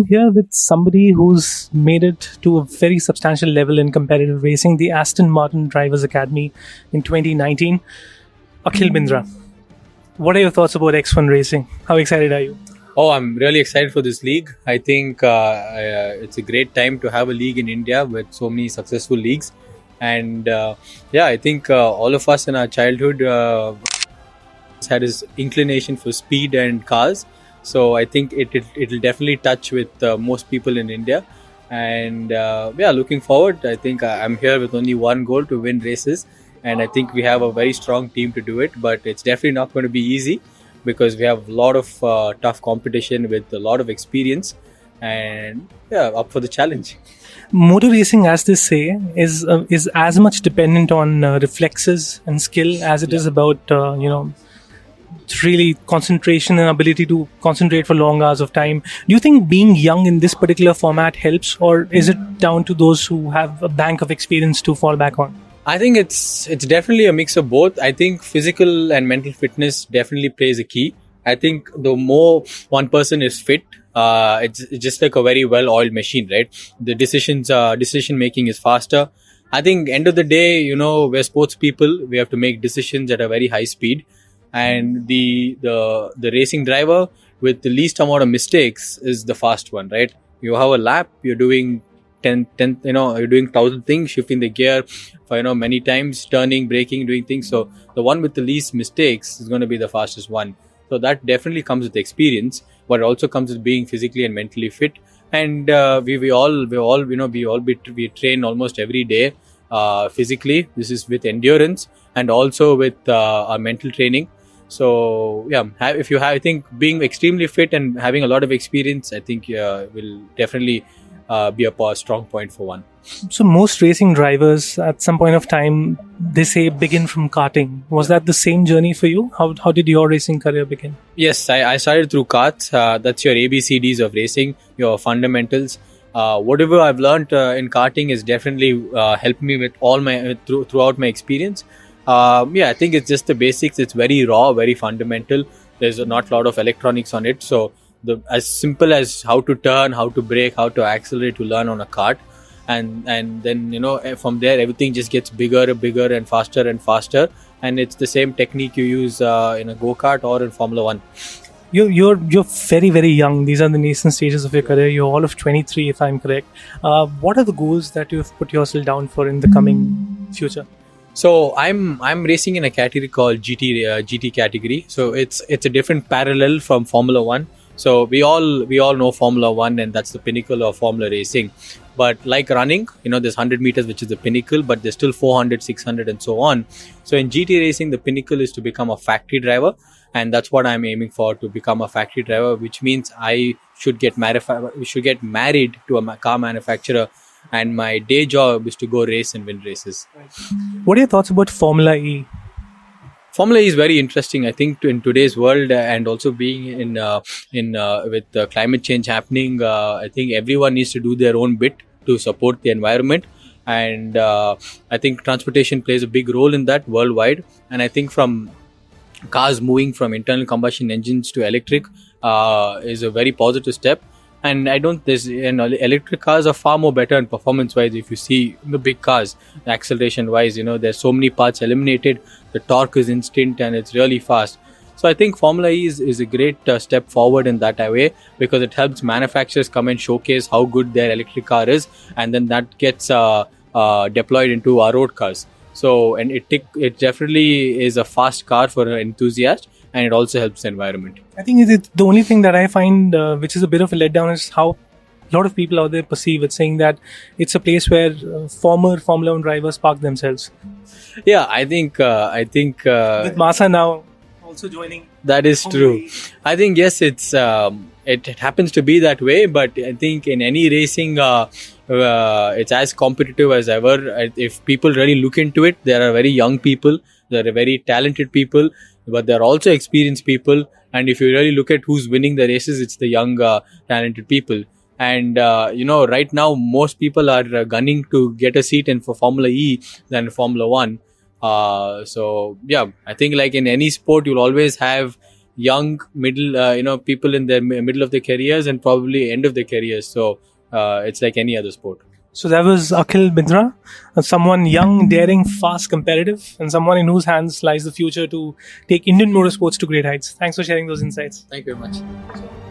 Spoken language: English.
here with somebody who's made it to a very substantial level in competitive racing, the Aston Martin Drivers Academy in 2019. Akhil Rabindra, what are your thoughts about X1 racing? How excited are you? Oh, I'm really excited for this league. I think it's a great time to have a league in India with so many successful leagues. And I think all of us in our childhood had this inclination for speed and cars. So I think it'll definitely touch with most people in India. And looking forward. I think I'm here with only one goal, to win races. And I think we have a very strong team to do it. But it's definitely not going to be easy, because we have a lot of tough competition with a lot of experience, and up for the challenge. Motor racing, as they say, is as much dependent on reflexes and skill as it is about really concentration and ability to concentrate for long hours of time. Do you think being young in this particular format helps, or is it down to those who have a bank of experience to fall back on? I think it's definitely a mix of both. I think physical and mental fitness definitely plays a key. I think the more one person is fit, it's just like a very well-oiled machine, right? The decision making is faster. I think end of the day, we're sports people. We have to make decisions at a very high speed, and the racing driver with the least amount of mistakes is the fast one, right? You have a lap, you're doing 10, you're doing 1,000 things, shifting the gear for, many times, turning, braking, doing things. So the one with the least mistakes is going to be the fastest one. So that definitely comes with experience, but it also comes with being physically and mentally fit. And we all train almost every day physically. This is with endurance and also with our mental training. So I think being extremely fit and having a lot of experience, I think will definitely be a strong point for one. So most racing drivers at some point of time, they say begin from karting. Was that the same journey for you? How did your racing career begin? Yes, I started through karts. That's your ABCDs of racing, your fundamentals. Whatever I've learned in karting has definitely helped me with all my throughout my experience. I think it's just the basics. It's very raw, very fundamental. There's not a lot of electronics on it. So as simple as how to turn, how to brake, how to accelerate, to learn on a kart, and then from there everything just gets bigger and faster, and it's the same technique you use in a go-kart or in Formula 1. You're very, very young. These are the nascent stages of your career. You're all of 23, if I'm correct. What are the goals that you've put yourself down for in the coming future? So I'm racing in a category called GT category. So it's a different parallel from Formula 1. So we all know Formula 1, and that's the pinnacle of Formula racing. But like running, there's 100 meters, which is the pinnacle, but there's still 400, 600 and so on. So in GT racing, the pinnacle is to become a factory driver. And that's what I'm aiming for, to become a factory driver, which means I should get married to a car manufacturer. And my day job is to go race and win races. What are your thoughts about Formula E? Formula E is very interesting. I think in today's world, and also being in with climate change happening, I think everyone needs to do their own bit to support the environment. And I think transportation plays a big role in that worldwide. And I think from cars moving from internal combustion engines to electric is a very positive step. And electric cars are far more better in performance wise. If you see the big cars, acceleration wise, there's so many parts eliminated. The torque is instant and it's really fast. So I think Formula E is a great step forward in that way, because it helps manufacturers come and showcase how good their electric car is, and then that gets deployed into our road cars. So, and it definitely is a fast car for an enthusiast, and it also helps the environment. I think the only thing that I find which is a bit of a letdown is how a lot of people out there perceive it, saying that it's a place where former Formula 1 drivers park themselves. Yeah, I think with Massa now also joining. That is true. I think yes, it happens to be that way, but I think in any racing, it's as competitive as ever. If people really look into it, there are very young people, there are very talented people, but there are also experienced people. And if you really look at who's winning the races, it's the young, talented people. And right now most people are gunning to get a seat in for Formula E than Formula 1. I think like in any sport, you'll always have young middle, people in the middle of their careers and probably end of their careers. So it's like any other sport. So that was Akhil Bindra, someone young, daring, fast, competitive, and someone in whose hands lies the future to take Indian motorsports to great heights. Thanks for sharing those insights. Thank you very much.